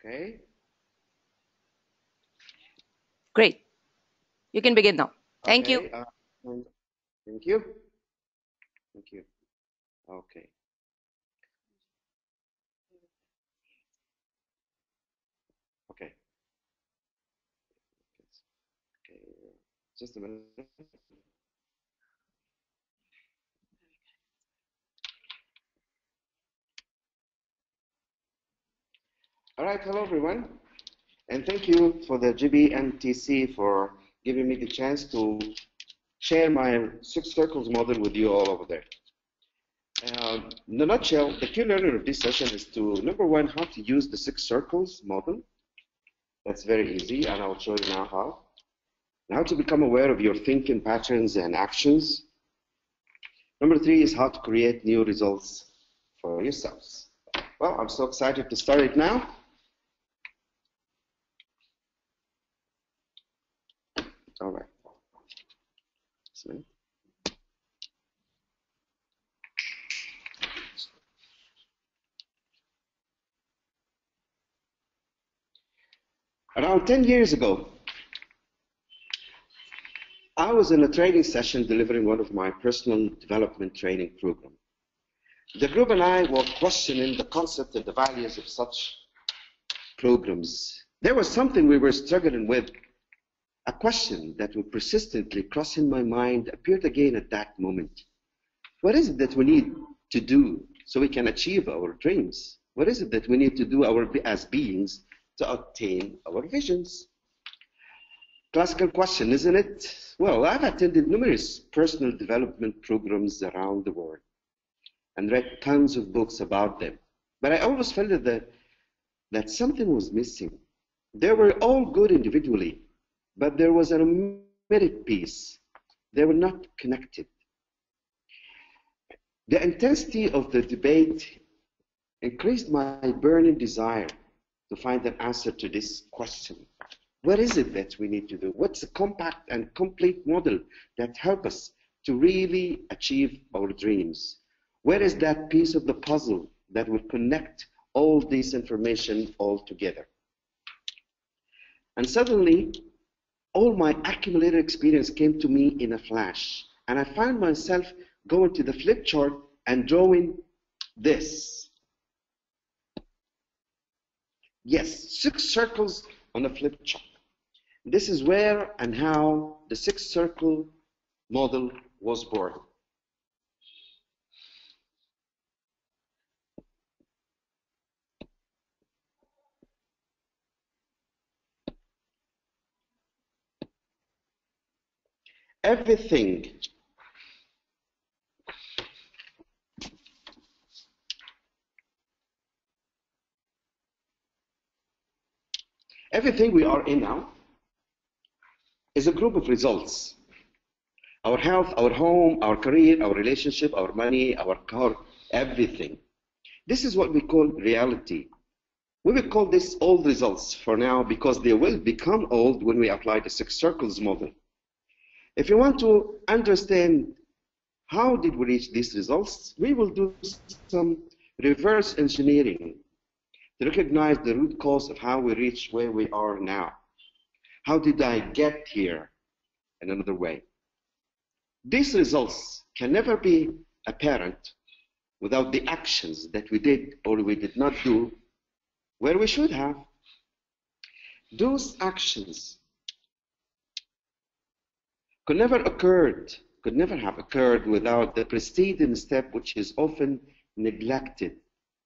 Okay. Great. You can begin now. Thank you. Okay. Thank you. Thank you. Okay. Okay. Okay. Just a minute. All right. Hello, everyone. And thank you for the GBMTC for giving me the chance to share my 6 circles model with you all over there. In a nutshell, the key learning of this session is to, number one, how to use the 6 circles model. That's very easy, and I'll show you now how. And how to become aware of your thinking patterns and actions. Number 3 is how to create new results for yourselves. Well, I'm so excited to start it now. All right. Around 10 years ago, I was in a training session delivering one of my personal development training programs. The group and I were questioning the concept and the values of such programs. There was something we were struggling with. A question that would persistently cross in my mind appeared again at that moment. What is it that we need to do so we can achieve our dreams? What is it that we need to do as beings to attain our visions? Classical question, isn't it? Well, I've attended numerous personal development programs around the world and read tons of books about them. But I always felt that something was missing. They were all good individually, but there was an omitted piece. They were not connected. The intensity of the debate increased my burning desire to find an answer to this question. What is it that we need to do? What's a compact and complete model that helps us to really achieve our dreams? Where is that piece of the puzzle that will connect all this information all together? And suddenly, all my accumulated experience came to me in a flash. And I found myself going to the flip chart and drawing this. Yes, 6 circles on a flip chart. This is where and how the 6-circle model was born. Everything we are in now is a group of results. Our health, our home, our career, our relationship, our money, our car, everything. This is what we call reality. We will call this old results for now because they will become old when we apply the 6 circles model. If you want to understand how did we reach these results, we will do some reverse engineering to recognize the root cause of how we reach where we are now. How did I get here in another way? These results can never be apparent without the actions that we did or we did not do where we should have. Those actions could never have occurred without the preceding step, which is often neglected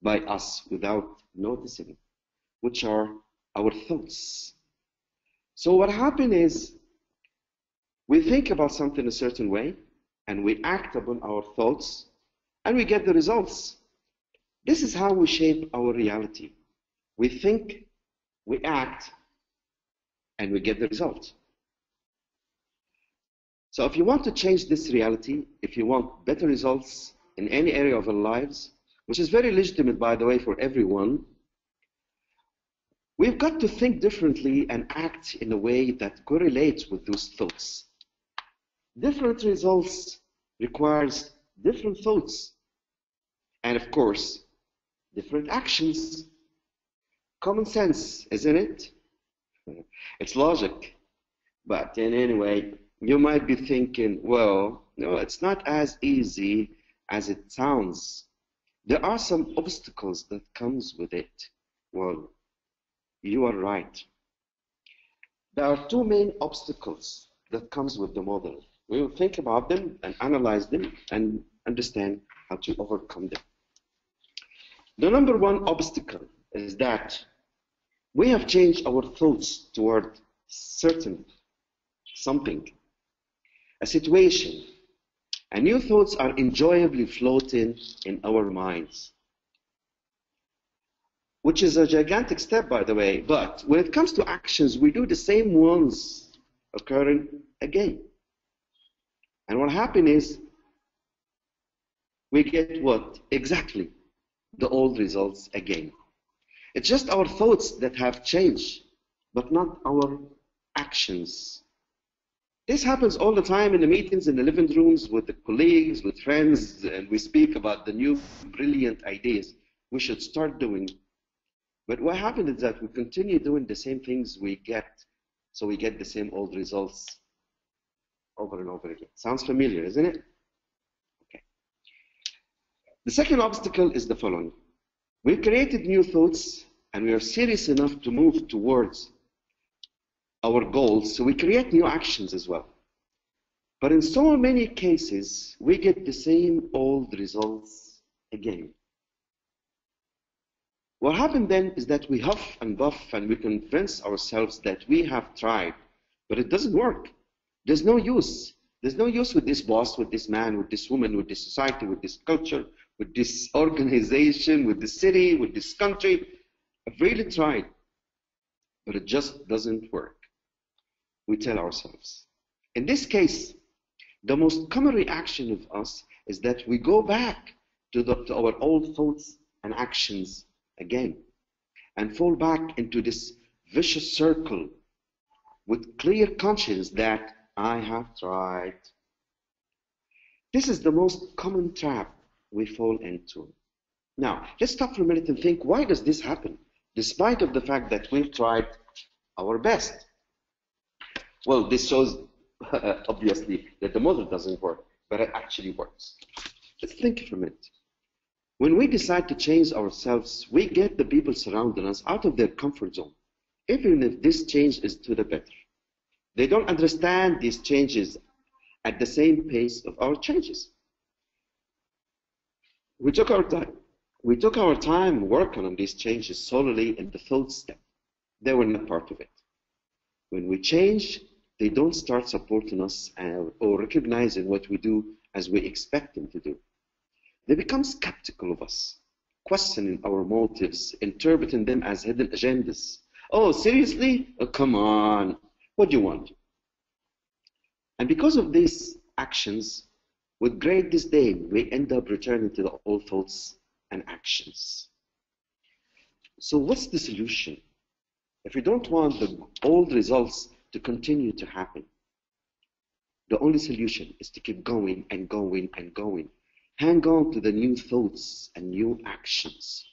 by us without noticing, which are our thoughts. So what happened is we think about something a certain way and we act upon our thoughts and we get the results. This is how we shape our reality. We think, we act, and we get the result. So if you want to change this reality, if you want better results in any area of our lives, which is very legitimate, by the way, for everyone, we've got to think differently and act in a way that correlates with those thoughts. Different results requires different thoughts and, of course, different actions. Common sense, isn't it? It's logic. But in any way, you might be thinking, well, no, it's not as easy as it sounds. There are some obstacles that comes with it. Well, you are right. There are two main obstacles that comes with the model. We will think about them and analyze them and understand how to overcome them. The number one obstacle is that we have changed our thoughts toward certain something, a situation, and new thoughts are enjoyably floating in our minds, which is a gigantic step, by the way. But when it comes to actions, we do the same ones occurring again. And what happens is we get what? Exactly the old results again. It's just our thoughts that have changed, but not our actions. This happens all the time in the meetings, in the living rooms, with the colleagues, with friends, and we speak about the new brilliant ideas we should start doing. But what happens is that we continue doing the same things we get, so we get the same old results over and over again. Sounds familiar, isn't it? Okay. The second obstacle is the following. We've created new thoughts, and we are serious enough to move towards our goals, so we create new actions as well. But in so many cases, we get the same old results again. What happened then is that we huff and buff and we convince ourselves that we have tried, but it doesn't work. There's no use. There's no use with this boss, with this man, with this woman, with this society, with this culture, with this organization, with the city, with this country. I've really tried, but it just doesn't work. We tell ourselves. In this case, the most common reaction of us is that we go back to our old thoughts and actions again and fall back into this vicious circle with clear conscience that I have tried. This is the most common trap we fall into. Now, let's stop for a minute and think, why does this happen, despite of the fact that we've tried our best? Well, this shows, obviously, that the model doesn't work, but it actually works. Let's think for a minute. When we decide to change ourselves, we get the people surrounding us out of their comfort zone, even if this change is to the better. They don't understand these changes at the same pace of our changes. We took our time working on these changes solely in the thought step. They were not part of it. When we change, they don't start supporting us or recognizing what we do as we expect them to do. They become skeptical of us, questioning our motives, interpreting them as hidden agendas. Oh, seriously? Oh, come on. What do you want? And because of these actions, with great disdain, we end up returning to the old thoughts and actions. So what's the solution? If we don't want the old results to continue to happen, the only solution is to keep going and going and going. Hang on to the new thoughts and new actions.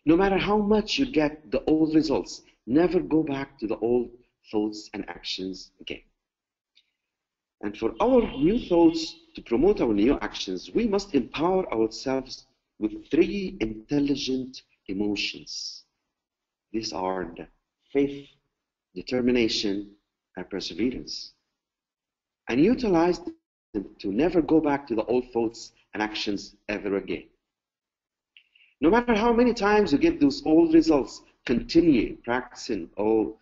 No matter how much you get the old results, never go back to the old thoughts and actions again. And for our new thoughts to promote our new actions, we must empower ourselves with 3 intelligent emotions. These are the faith, determination, and perseverance. And utilize them to never go back to the old thoughts and actions ever again. No matter how many times you get those old results, continue practicing on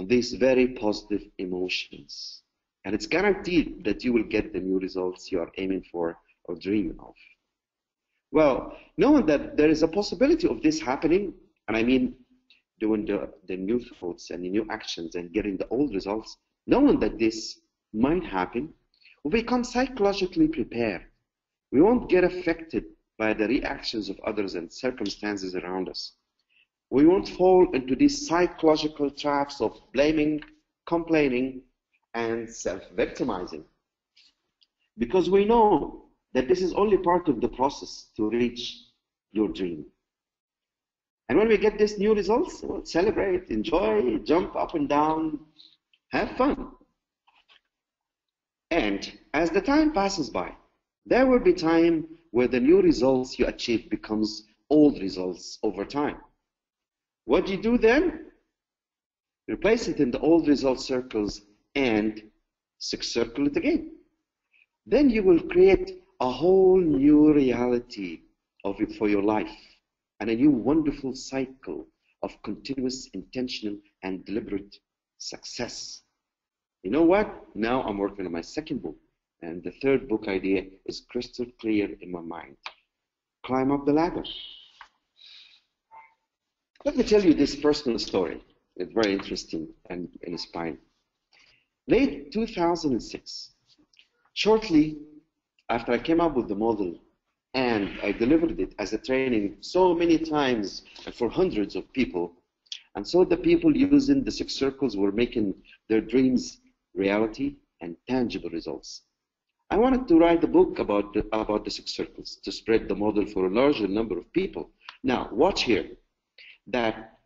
these very positive emotions. And it's guaranteed that you will get the new results you are aiming for or dreaming of. Well, knowing that there is a possibility of this happening, and I mean doing the new thoughts and the new actions and getting the old results, knowing that this might happen, we become psychologically prepared. We won't get affected by the reactions of others and circumstances around us. We won't fall into these psychological traps of blaming, complaining, and self-victimizing. Because we know that this is only part of the process to reach your dream. And when we get these new results, we'll celebrate, enjoy, jump up and down, have fun. And as the time passes by, there will be time where the new results you achieve becomes old results over time. What do you do then? Replace it in the old result circles and circle it again. Then you will create a whole new reality of it for your life and a new wonderful cycle of continuous, intentional, and deliberate success. You know what? Now I'm working on my second book, and the third book idea is crystal clear in my mind. Climb up the ladder. Let me tell you this personal story. It's very interesting and inspiring. Late 2006, shortly after I came up with the model and I delivered it as a training so many times for hundreds of people, and so the people using the 6 circles were making their dreams reality and tangible results. I wanted to write a book about the 6 circles to spread the model for a larger number of people. Now, watch here that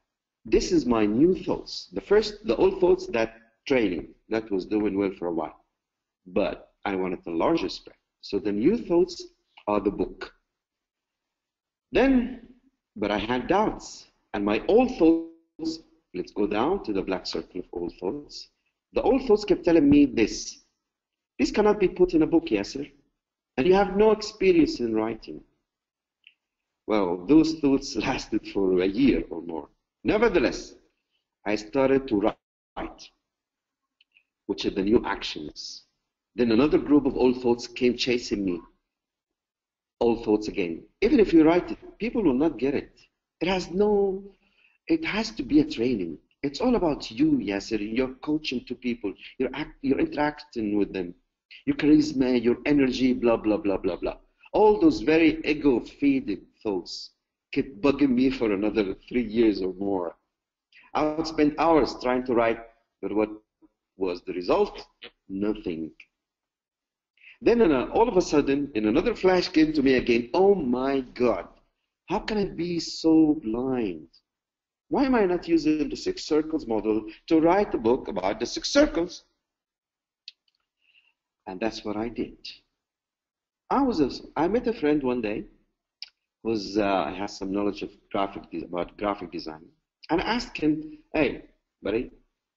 this is my new thoughts. The old thoughts, that training, that was doing well for a while. But I wanted a larger spread. So the new thoughts are the book. But I had doubts. And my old thoughts, let's go down to the black circle of old thoughts. The old thoughts kept telling me this. This cannot be put in a book, Yasser. And you have no experience in writing. Well, those thoughts lasted for a year or more. Nevertheless, I started to write, which are the new actions. Then another group of old thoughts came chasing me. Old thoughts again. Even if you write it, people will not get it. It has to be a training. It's all about you, Yasser. You're coaching to people. You're interacting with them. Your charisma, your energy, blah, blah, blah, blah, blah. All those very ego-feeding thoughts kept bugging me for another 3 years or more. I would spend hours trying to write, but what was the result? Nothing. Then all of a sudden, another flash came to me again. Oh my God, how can I be so blind? Why am I not using the 6 circles model to write a book about the 6 circles? And that's what I did. I met a friend one day who has some knowledge of about graphic design. And I asked him, hey, buddy,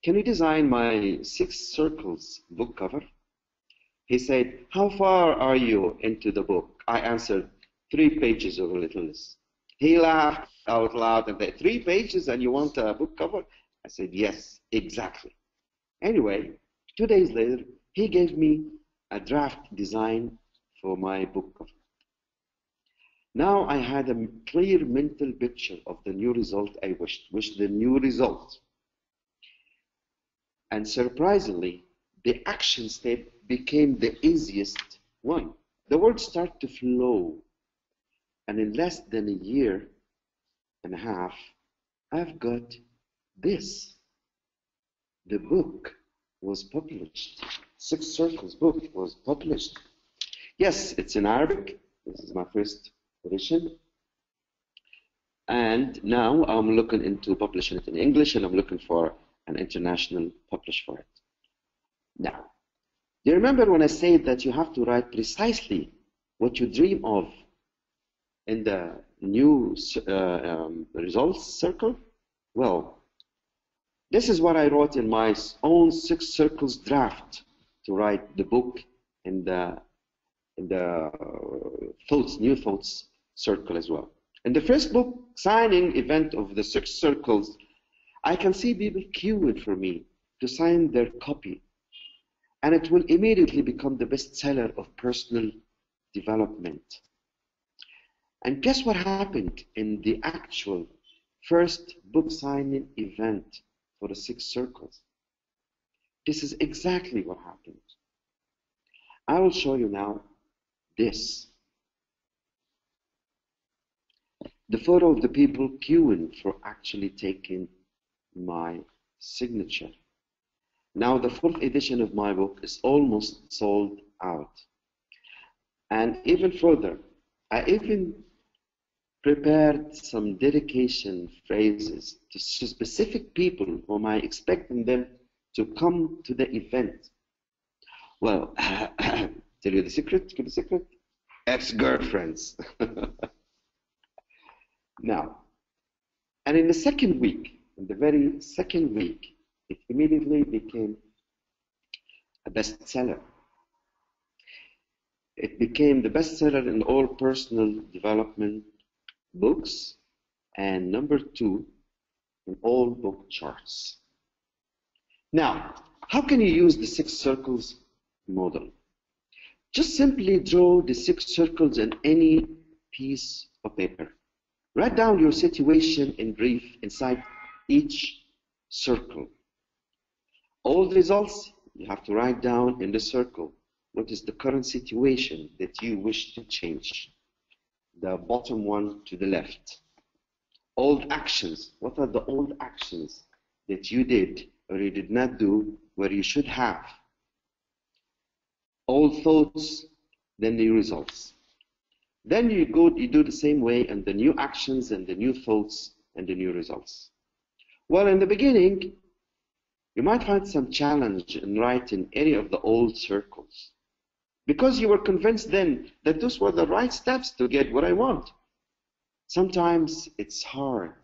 can you design my 6 circles book cover? He said, how far are you into the book? I answered, 3 pages or a little less. He laughed out loud and said, 3 pages and you want a book cover? I said, yes, exactly. Anyway, 2 days later, he gave me a draft design for my book cover. Now I had a clear mental picture of the new result I wished the new result. And surprisingly, the action step became the easiest one. The words start to flow. And in less than a year and a half, I've got this. The book was published. 6 Circles book was published. Yes, it's in Arabic. This is my first edition. And now I'm looking into publishing it in English, and I'm looking for an international publish for it. Now, do you remember when I said that you have to write precisely what you dream of in the new results circle? Well, this is what I wrote in my own 6 Circles draft to write the book in the new thoughts circle as well. In the first book signing event of the 6 Circles, I can see people queuing for me to sign their copy, and it will immediately become the bestseller of personal development. And guess what happened in the actual first book signing event for the 6 Circles? This is exactly what happened. I will show you now this. The photo of the people queuing for actually taking my signature. Now the 4th edition of my book is almost sold out. And even further, I even prepared some dedication phrases to specific people whom I expecting them to come to the event. Well, tell you the secret, keep the secret, ex-girlfriends. Now, and in the second week, in the very second week, it immediately became a bestseller. It became the bestseller in all personal development books and number 2 in all book charts. Now, how can you use the 6 circles model? Just simply draw the 6 circles on any piece of paper. Write down your situation in brief inside each circle. All the results you have to write down in the circle. What is the current situation that you wish to change? The bottom one to the left. Old actions. What are the old actions that you did or you did not do where you should have? Old thoughts, then new results. Then you do the same way and the new actions and the new thoughts and the new results. Well, in the beginning, you might find some challenge in writing any of the old circles because you were convinced then that those were the right steps to get what I want. Sometimes it's hard.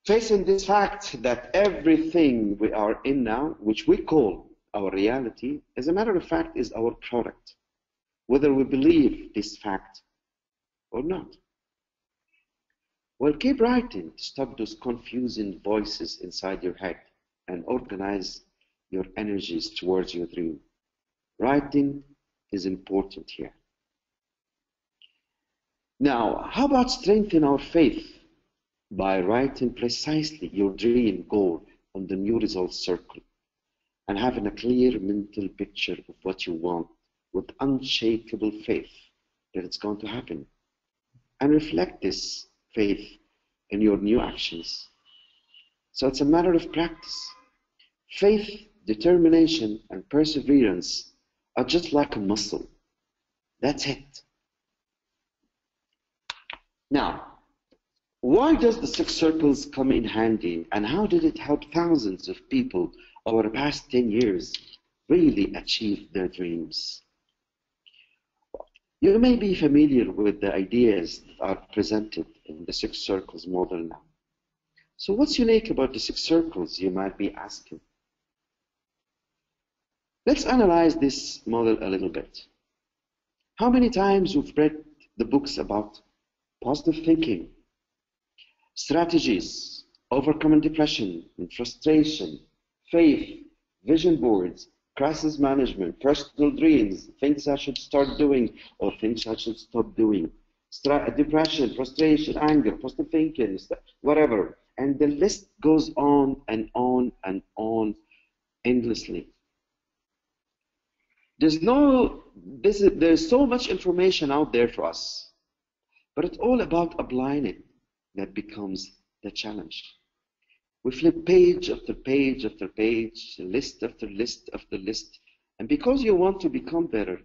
Facing this fact that everything we are in now, which we call our reality, as a matter of fact, is our product, whether we believe this fact or not. Well, keep writing to stop those confusing voices inside your head and organize your energies towards your dream. Writing is important here. Now, how about strengthening our faith by writing precisely your dream goal on the new results circle and having a clear mental picture of what you want with unshakable faith that it's going to happen, and reflect this faith in your new actions. So it's a matter of practice. Faith, determination, and perseverance are just like a muscle. That's it. Now, why does the 6 circles come in handy, and how did it help thousands of people over the past 10 years really achieve their dreams? You may be familiar with the ideas that are presented in the 6 circles model now. So what's unique about the 6 circles, you might be asking? Let's analyze this model a little bit. How many times we've read the books about positive thinking, strategies, overcoming depression and frustration, faith, vision boards, crisis management, personal dreams, things I should start doing or things I should stop doing, depression, frustration, anger, positive thinking, whatever. And the list goes on and on and on endlessly. There's so much information out there for us, but it's all about applying it that becomes the challenge. We flip page after page after page, list after list after list, and because you want to become better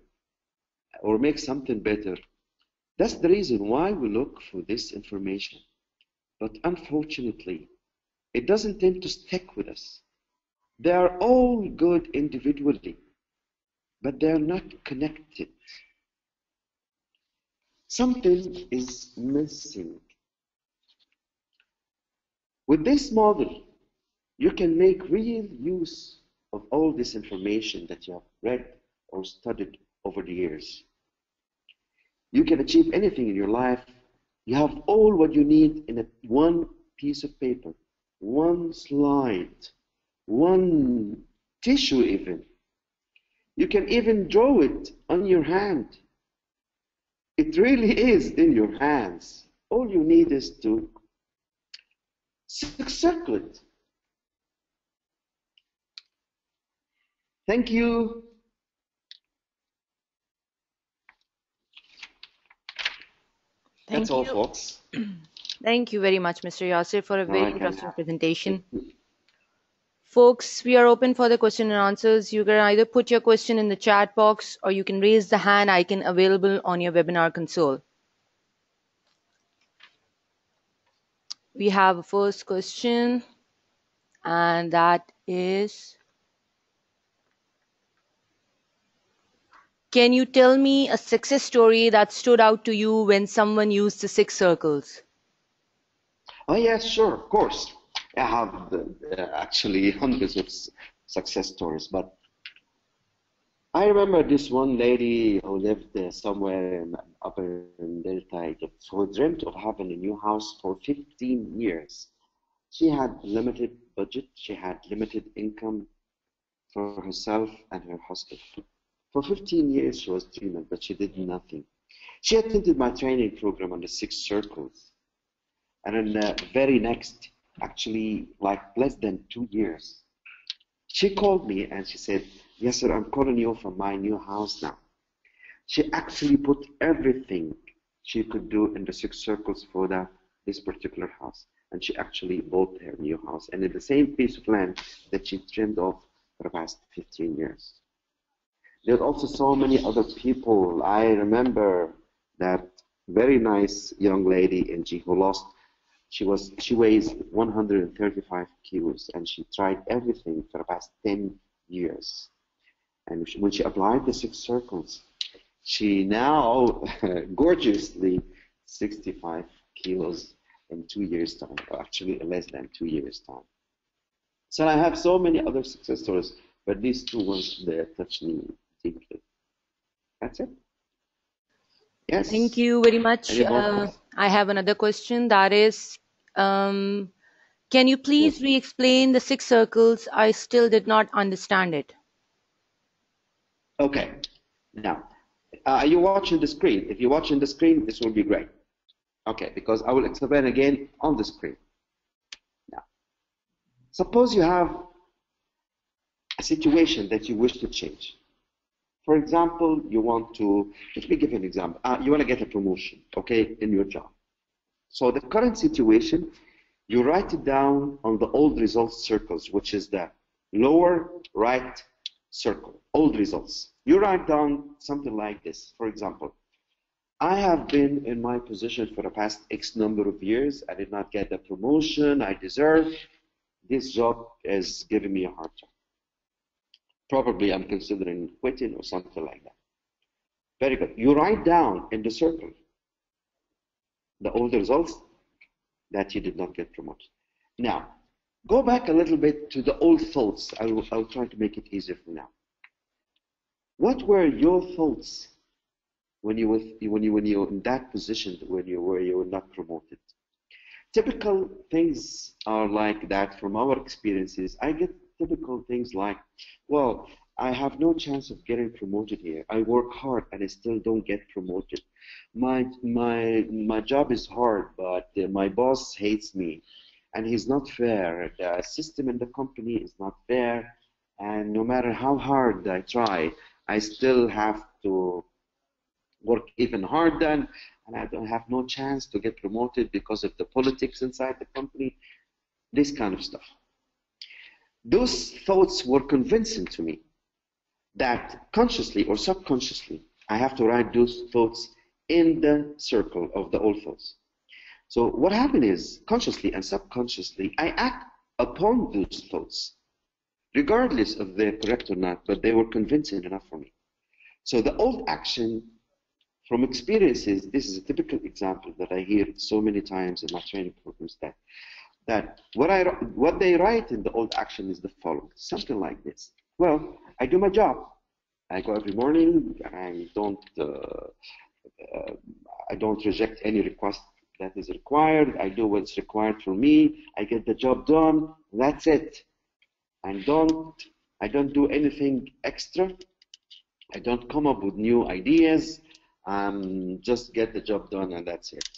or make something better, that's the reason why we look for this information. But unfortunately, it doesn't tend to stick with us. They are all good individually, but they are not connected. Something is missing. With this model, you can make real use of all this information that you have read or studied over the years. You can achieve anything in your life. You have all what you need in one piece of paper, one slide, one tissue even. You can even draw it on your hand. It really is in your hands. All you need is to circle it. Thank you. That's all, folks. Thank you very much, Mr. Yasser, for a very interesting presentation. Folks, we are open for the question and answers. You can either put your question in the chat box or you can raise the hand icon available on your webinar console. We have a first question, and that is, can you tell me a success story that stood out to you when someone used the six circles? Oh, yes, sure, of course. I have actually hundreds of success stories, but I remember this one lady who lived somewhere in upper Delta Egypt, who dreamt of having a new house for 15 years. She had limited budget, she had limited income for herself and her husband. For 15 years, she was dreaming, but she did nothing. She attended my training program on the six circles, and in the very next, actually, like less than 2 years, she called me and she said, "Yes, sir, I'm calling you from my new house now." She actually put everything she could do in the six circles for this particular house. And she actually bought her new house and in the same piece of land that she dreamed of for the past 15 years. There are also so many other people. I remember that very nice young lady in G who lost. She weighs 135 kilos and she tried everything for the past 10 years. And when she applied the six circles, she now gorgeously 65 kilos in 2 years' time, or actually less than 2 years' time. So I have so many other success stories, but these two ones they touch me deeply. That's it. Thank Yes. you very much. Any more questions? I have another question that is, um, can you please Yes. re-explain the six circles? I still did not understand it. Okay. Now, are you watching the screen? If you're watching the screen, this will be great. Okay, because I will explain again on the screen. Now, suppose you have a situation that you wish to change. For example, you want to, let me give you an example. You want to get a promotion, okay, in your job. So the current situation, you write it down on the old results circles, which is the lower right circle, old results. You write down something like this. For example, I have been in my position for the past X number of years. I did not get the promotion I deserve. This job is giving me a hard time. Probably I'm considering quitting or something like that. Very good. You write down in the circle the old results that you did not get promoted. Now, go back a little bit to the old thoughts. I'll try to make it easier for now. What were your thoughts when you were in that position when you were not promoted? Typical things are like that from our experiences. I get typical things like, well, I have no chance of getting promoted here. I work hard and I still don't get promoted. My job is hard, but my boss hates me and he's not fair. The system in the company is not fair, and no matter how hard I try, I still have to work even harder, and I don't have no chance to get promoted because of the politics inside the company, this kind of stuff. Those thoughts were convincing to me that consciously or subconsciously, I have to write those thoughts in the circle of the old thoughts. So what happened is, consciously and subconsciously, I act upon those thoughts, regardless of they're correct or not, but they were convincing enough for me. So the old action from experiences, this is a typical example that I hear so many times in my training programs, that what they write in the old action is the following, something like this. Well, I do my job. I go every morning. I don't reject any request that is required. I do what's required for me. I get the job done. That's it. I don't do anything extra. I don't come up with new ideas. Just get the job done and that's it.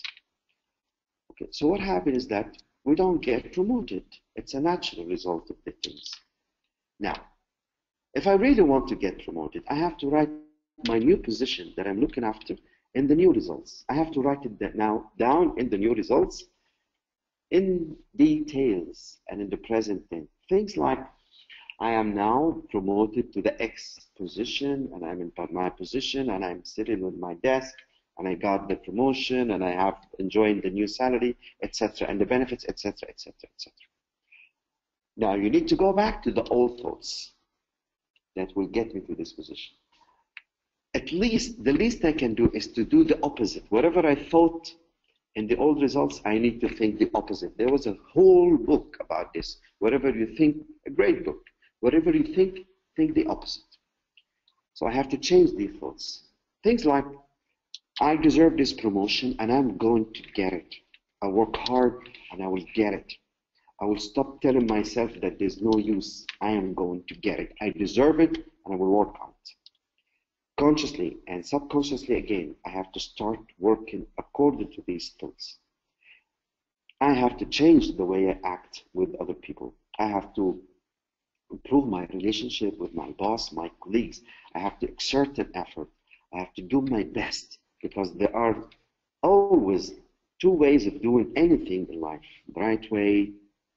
Okay, so what happens is that we don't get promoted. It's a natural result of the things. Now, if I really want to get promoted, I have to write my new position that I'm looking after in the new results. I have to write it now down in the new results in details and in the present tense. Things like, I am now promoted to the X position and I'm in my position and I'm sitting with my desk and I got the promotion, and I have enjoyed the new salary, etc., and the benefits, etc., etc., etc. Now you need to go back to the old thoughts that will get me to this position. At least, the least I can do is to do the opposite. Whatever I thought in the old results, I need to think the opposite. There was a whole book about this. Whatever you think, a great book. Whatever you think the opposite. So I have to change these thoughts. Things like, I deserve this promotion and I'm going to get it. I work hard and I will get it. I will stop telling myself that there's no use. I am going to get it. I deserve it and I will work on it. Consciously and subconsciously again, I have to start working according to these thoughts. I have to change the way I act with other people. I have to improve my relationship with my boss, my colleagues. I have to exert an effort. I have to do my best, because there are always two ways of doing anything in life, the right way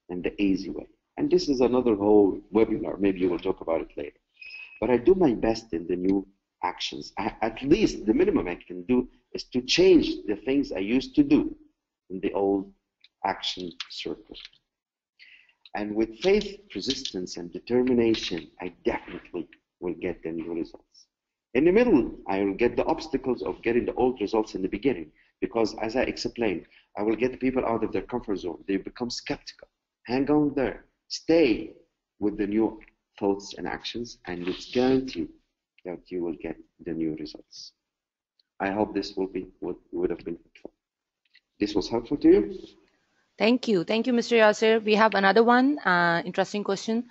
and the easy way. And this is another whole webinar. Maybe you will talk about it later. But I do my best in the new actions. At least the minimum I can do is to change the things I used to do in the old action circle. And with faith, persistence, and determination, I definitely will get the new results. In the middle, I will get the obstacles of getting the old results in the beginning, because as I explained, I will get people out of their comfort zone. They become skeptical. Hang on there. Stay with the new thoughts and actions, and it's guaranteed that you will get the new results. I hope this would have been helpful. This was helpful to you? Thank you. Thank you, Mr. Yasser. We have another one, interesting question.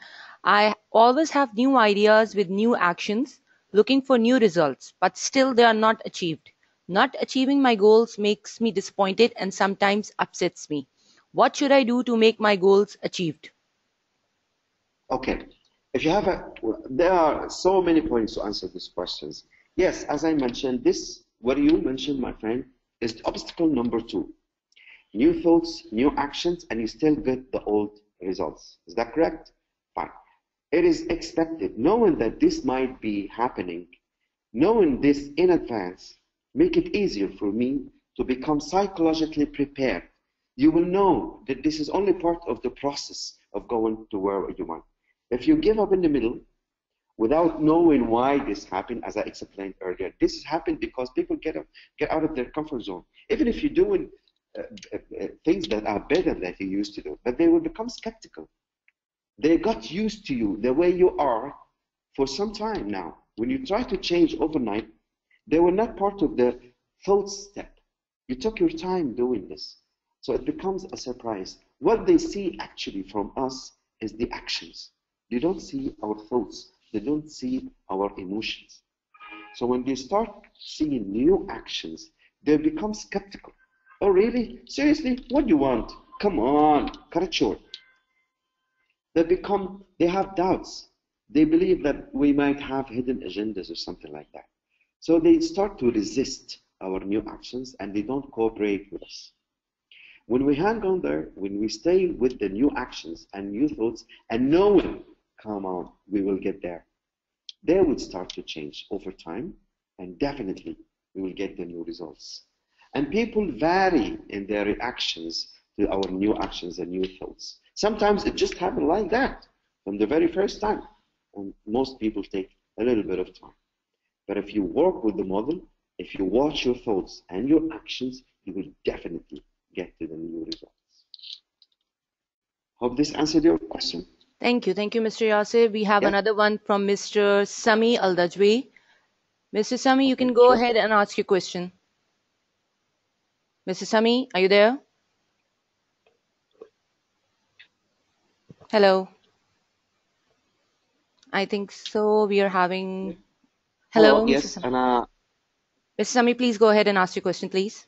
I always have new ideas with new actions, looking for new results, but still they are not achieved. Not achieving my goals makes me disappointed and sometimes upsets me. What should I do to make my goals achieved? Okay. If you have there are so many points to answer these questions. Yes, as I mentioned, what you mentioned, my friend, is obstacle number 2. New thoughts, new actions, and you still get the old results. Is that correct? Fine. It is expected, knowing that this might be happening, knowing this in advance, make it easier for me to become psychologically prepared. You will know that this is only part of the process of going to where you want. If you give up in the middle without knowing why this happened, as I explained earlier, this has happened because people get out of their comfort zone. Even if you're doing things that are better than you used to do, but they will become skeptical. They got used to you the way you are for some time now. When you try to change overnight, they were not part of the thought step. You took your time doing this. So it becomes a surprise. What they see actually from us is the actions. They don't see our thoughts. They don't see our emotions. So when they start seeing new actions, they become skeptical. Oh, really? Seriously? What do you want? Come on, cut it short. They have doubts. They believe that we might have hidden agendas or something like that. So they start to resist our new actions and they don't cooperate with us. When we hang on there, when we stay with the new actions and new thoughts and knowing, come on, we will get there, they would start to change over time, and definitely we will get the new results. And people vary in their reactions to our new actions and new thoughts. Sometimes it just happens like that from the very first time. And most people take a little bit of time. But if you work with the model, if you watch your thoughts and your actions, you will definitely get to the new results. Hope this answered your question. Thank you. Thank you, Mr. Yasser. We have another one from Mr. Sami Al-Dajwi. Mr. Sami, you can go ahead and ask your question. Mr. Sami, are you there? Hello. I think so. We are having... Hello, Mr. Yes, Sami. Mr. Sami, please go ahead and ask your question, please.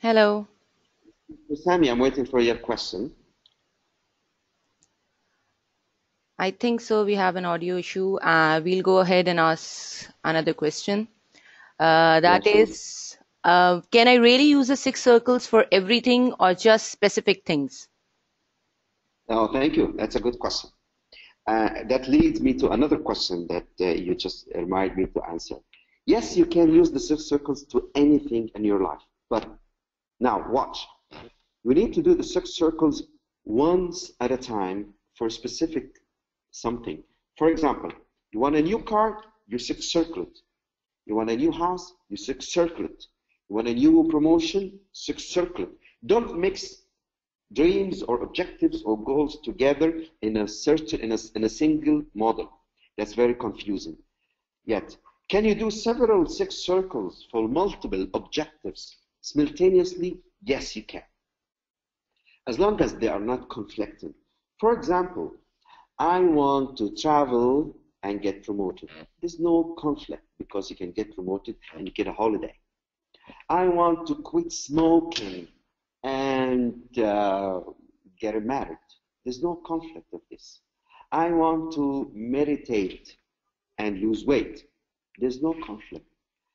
Hello. Mr. Sami, I'm waiting for your question. I think so. We have an audio issue. We'll go ahead and ask another question. That is, can I really use the 6 circles for everything or just specific things? Oh, thank you. That's a good question. That leads me to another question that you just reminded me to answer. Yes, you can use the 6 circles to anything in your life. But now, watch. We need to do the 6 circles once at a time for a specific something. For example, you want a new car, you 6 circle it. You want a new house, you 6 circle it. You want a new promotion, 6 circle it. Don't mix dreams or objectives or goals together in a single model. That's very confusing. Yet, can you do several 6 circles for multiple objectives simultaneously? Yes, you can, as long as they are not conflicting. For example, I want to travel and get promoted. There's no conflict because you can get promoted and you get a holiday. I want to quit smoking and get married. There's no conflict of this. I want to meditate and lose weight. There's no conflict.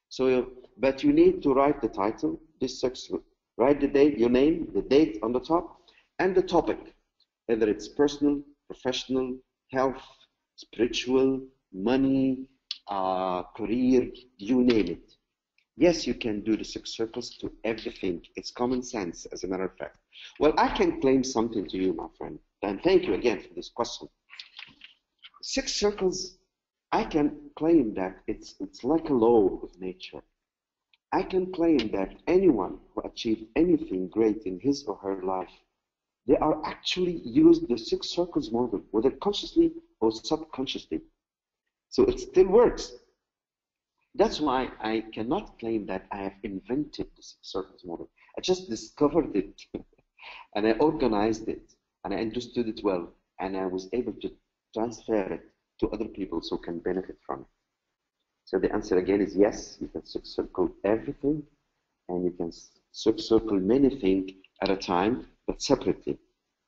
So, but you need to write the title, this section, write the date, your name, the date on the top, and the topic, whether it's personal, professional, health, spiritual, money, career, you name it. Yes, you can do the 6 circles to everything. It's common sense, as a matter of fact. Well, I can claim something to you, my friend, and thank you again for this question. 6 circles, I can claim that it's like a law of nature. I can claim that anyone who achieved anything great in his or her life, they are actually used the 6 circles model, whether consciously or subconsciously. So it still works. That's why I cannot claim that I have invented the 6 circles model. I just discovered it and I organized it and I understood it well and I was able to transfer it to other people so can benefit from it. So the answer again is yes, you can 6 circle everything and you can 6 circle many things at a time, but separately.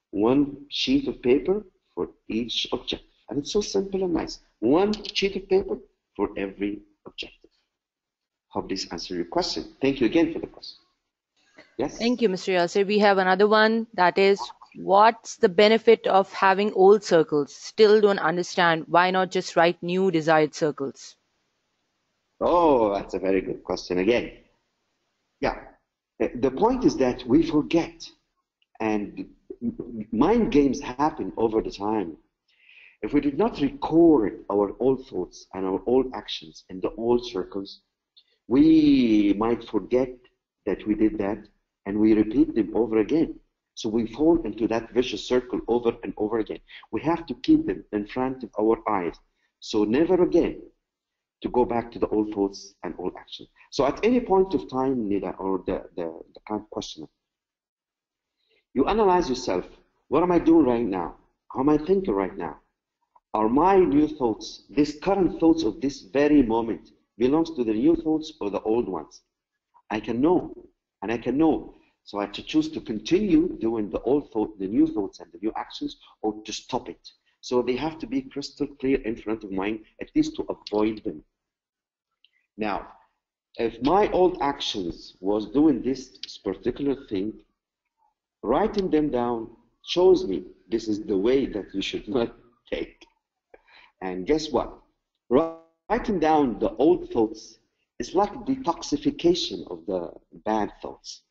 One sheet of paper for each objective. And it's so simple and nice. One sheet of paper for every objective. Hope this answers your question. Thank you again for the question. Yes? Thank you, Mr. Yasser. We have another one, that is, what's the benefit of having old circles? Still don't understand. Why not just write new desired circles? Oh, that's a very good question again. Yeah. The point is that we forget, and mind games happen over the time. If we did not record our old thoughts and our old actions in the old circles, we might forget that we did that and we repeat them over again. So we fall into that vicious circle over and over again. We have to keep them in front of our eyes. So never again to go back to the old thoughts and old actions. So at any point of time, Nida, or the kind of questioner, you analyze yourself. What am I doing right now? How am I thinking right now? Are my new thoughts, these current thoughts of this very moment, belongs to the new thoughts or the old ones? I can know, and I can know. So I have to choose to continue doing the old thought, the new thoughts and the new actions, or to stop it. So they have to be crystal clear in front of mine, at least to avoid them. Now, if my old actions was doing this particular thing, writing them down shows me this is the way that you should not take. And guess what? Writing down the old thoughts is like detoxification of the bad thoughts.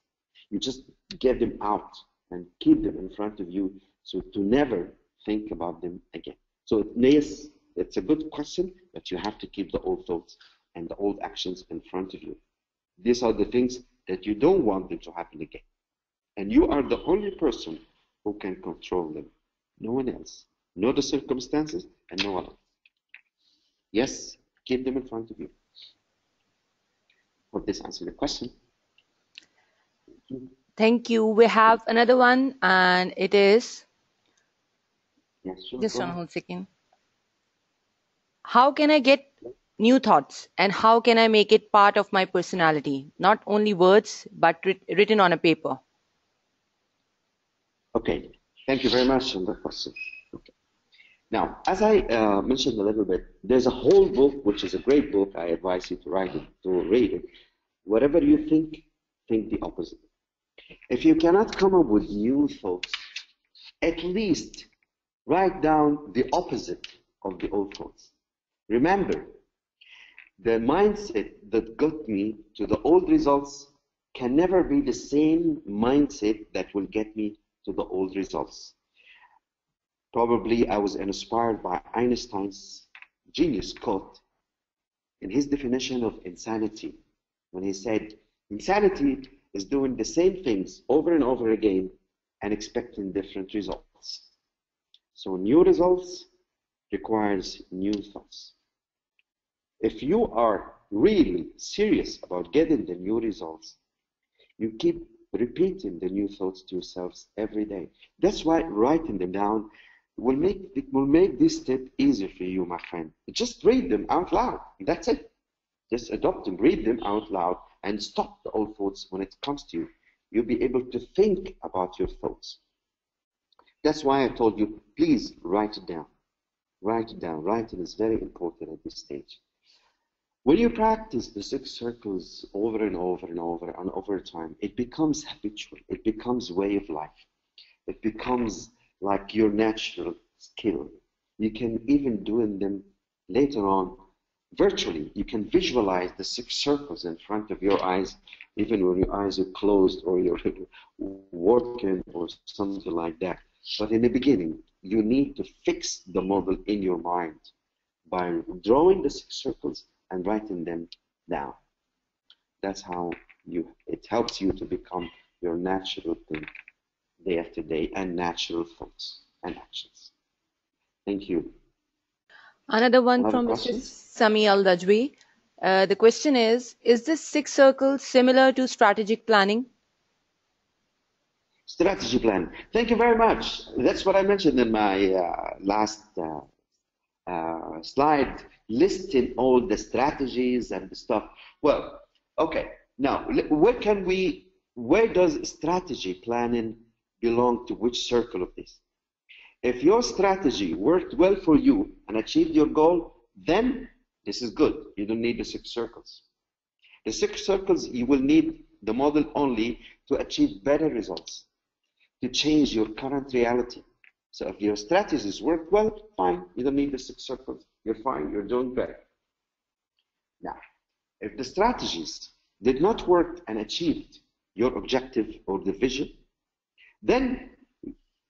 You just get them out and keep them in front of you so to never think about them again. So yes, it's a good question, but you have to keep the old thoughts and the old actions in front of you. These are the things that you don't want them to happen again. And you are the only person who can control them. No one else. No the circumstances and no one else. Yes, keep them in front of you. Hope this answers your question. Thank you. We have another one, and it is, Yes, sure, just go one ahead. whole second. How can I get new thoughts, and how can I make it part of my personality? Not only words, but written on a paper. Okay, thank you very much for the question. Okay. Now, as I mentioned a little bit, there's a whole book, which is a great book. I advise you to read it. Whatever you think the opposite. If you cannot come up with new thoughts, at least write down the opposite of the old thoughts. Remember, the mindset that got me to the old results can never be the same mindset that will get me to the old results. Probably I was inspired by Einstein's genius quote in his definition of insanity, when he said, insanity is doing the same things over and over again and expecting different results. So new results requires new thoughts. If you are really serious about getting the new results, you keep repeating the new thoughts to yourselves every day. That's why writing them down will make this step easier for you, my friend. Just read them out loud. That's it. Just adopt them, read them out loud, and stop the old thoughts when it comes to you. You'll be able to think about your thoughts. That's why I told you, please write it down. Write it down. Writing is very important at this stage. When you practice the 6 circles over and over and over and over time, it becomes habitual. It becomes way of life. It becomes like your natural skill. You can even do them later on virtually. You can visualize the 6 circles in front of your eyes, even when your eyes are closed or you're working or something like that. But in the beginning, you need to fix the model in your mind by drawing the 6 circles and writing them down. That's how it helps you to become your natural thing day after day and natural thoughts and actions. Thank you. Another one from Mr. Sami Al-Dajwi. The question is this 6 circles similar to strategic planning? Strategy plan. Thank you very much. That's what I mentioned in my last slide, listing all the strategies and the stuff. Well, okay. Now, where does strategy planning belong to which circle of this? If your strategy worked well for you and achieved your goal, then this is good. You don't need the 6 circles. The 6 circles, you will need the model only to achieve better results, to change your current reality. So if your strategies work well, fine. You don't need the 6 circles. You're fine. You're doing better. Now, if the strategies did not work and achieved your objective or the vision, then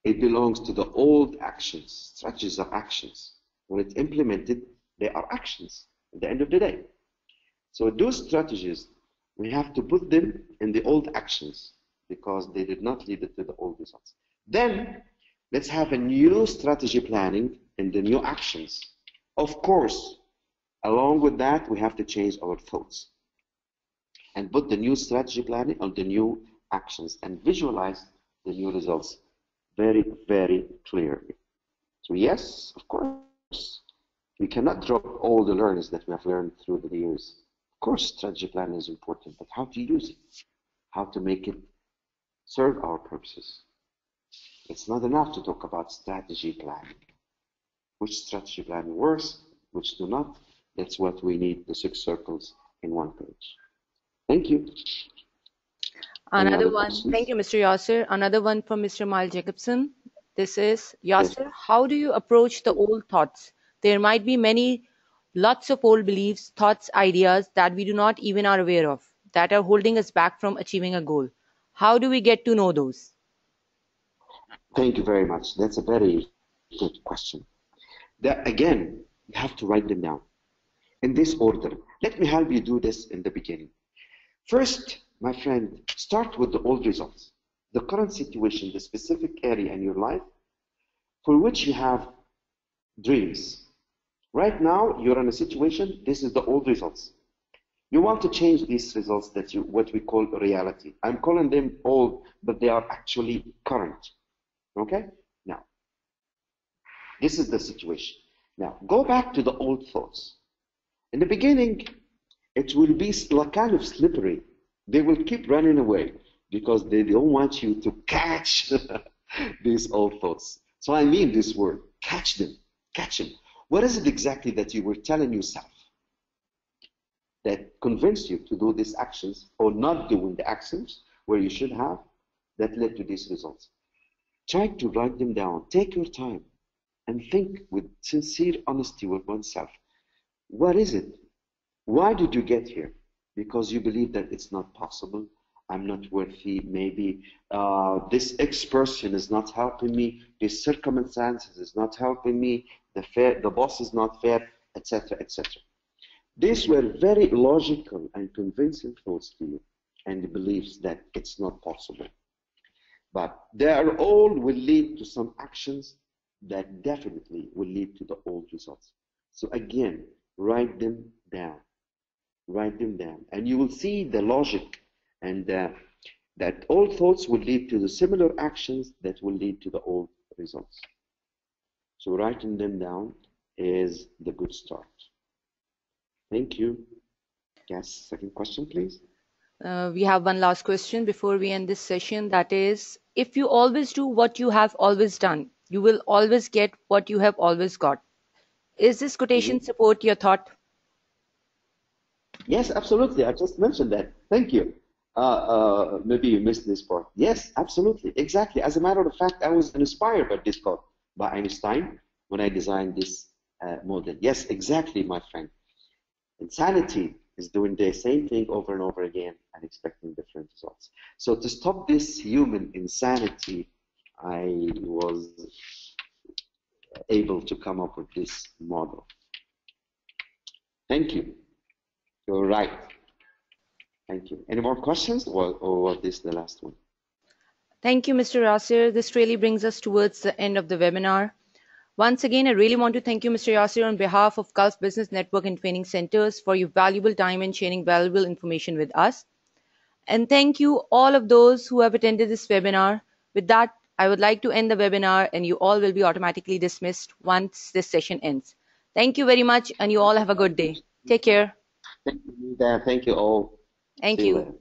it belongs to the old actions. Strategies are actions. When it's implemented, they are actions at the end of the day. So those strategies, we have to put them in the old actions because they did not lead to the old results. Then let's have a new strategy planning in the new actions. Of course, along with that, we have to change our thoughts and put the new strategy planning on the new actions and visualize the new results very, very clearly. So yes, of course, we cannot drop all the learnings that we have learned through the years. Of course, strategy planning is important, but how to use it, how to make it serve our purposes. It's not enough to talk about strategy planning. Which strategy plan works, which do not, that's what we need, the 6 circles in one page. Thank you. Another one, thank you, Mr. Yasser. Another one from Mr. Miles Jacobson. This is, Yasser, yes. How do you approach the old thoughts? There might be lots of old beliefs, thoughts, ideas that we do not even are aware of, that are holding us back from achieving a goal. How do we get to know those? Thank you very much. That's a very good question. Again, you have to write them down in this order. Let me help you do this in the beginning. First, my friend, start with the old results, the current situation, the specific area in your life for which you have dreams. Right now, you're in a situation, this is the old results. You want to change these results what we call reality. I'm calling them old, but they are actually current. Okay? Now, this is the situation. Now, go back to the old thoughts. In the beginning, it will be kind of slippery. They will keep running away because they don't want you to catch these old thoughts. So I mean this word, catch them, catch them. What is it exactly that you were telling yourself that convinced you to do these actions or not doing the actions where you should have that led to these results? Try to write them down. Take your time and think with sincere honesty with oneself. What is it Why did you get here? Because you believe that it's not possible. I'm not worthy. Maybe this X person is not helping me. This circumstances is not helping me. The boss is not fair, etc., etc. These were very logical and convincing thoughts to you and beliefs that it's not possible. But they are all will lead to some actions that definitely will lead to the old results. So again, write them down. Write them down, and you will see the logic and that all thoughts will lead to the similar actions that will lead to the old results. So writing them down is the good start. Thank you. Yes, second question, please. We have one last question before we end this session. That is, if you always do what you have always done, you will always get what you have always got. Is this quotation support your thought? Yes, absolutely. I just mentioned that. Thank you. Maybe you missed this part. Yes, absolutely. Exactly. As a matter of fact, I was inspired by this quote by Einstein when I designed this model. Yes, exactly, my friend. Insanity is doing the same thing over and over again and expecting different results. So to stop this human insanity, I was able to come up with this model. Thank you. You're right. Thank you. Any more questions, or was this the last one? Thank you, Mr. Yasser. This really brings us towards the end of the webinar. Once again, I really want to thank you, Mr. Yasser, on behalf of Gulf Business Network and Training Centers for your valuable time and sharing valuable information with us. And thank you all of those who have attended this webinar. With that, I would like to end the webinar and you all will be automatically dismissed once this session ends. Thank you very much and you all have a good day. Take care. Thank you, Nida. Thank you all. Thank See you you. later.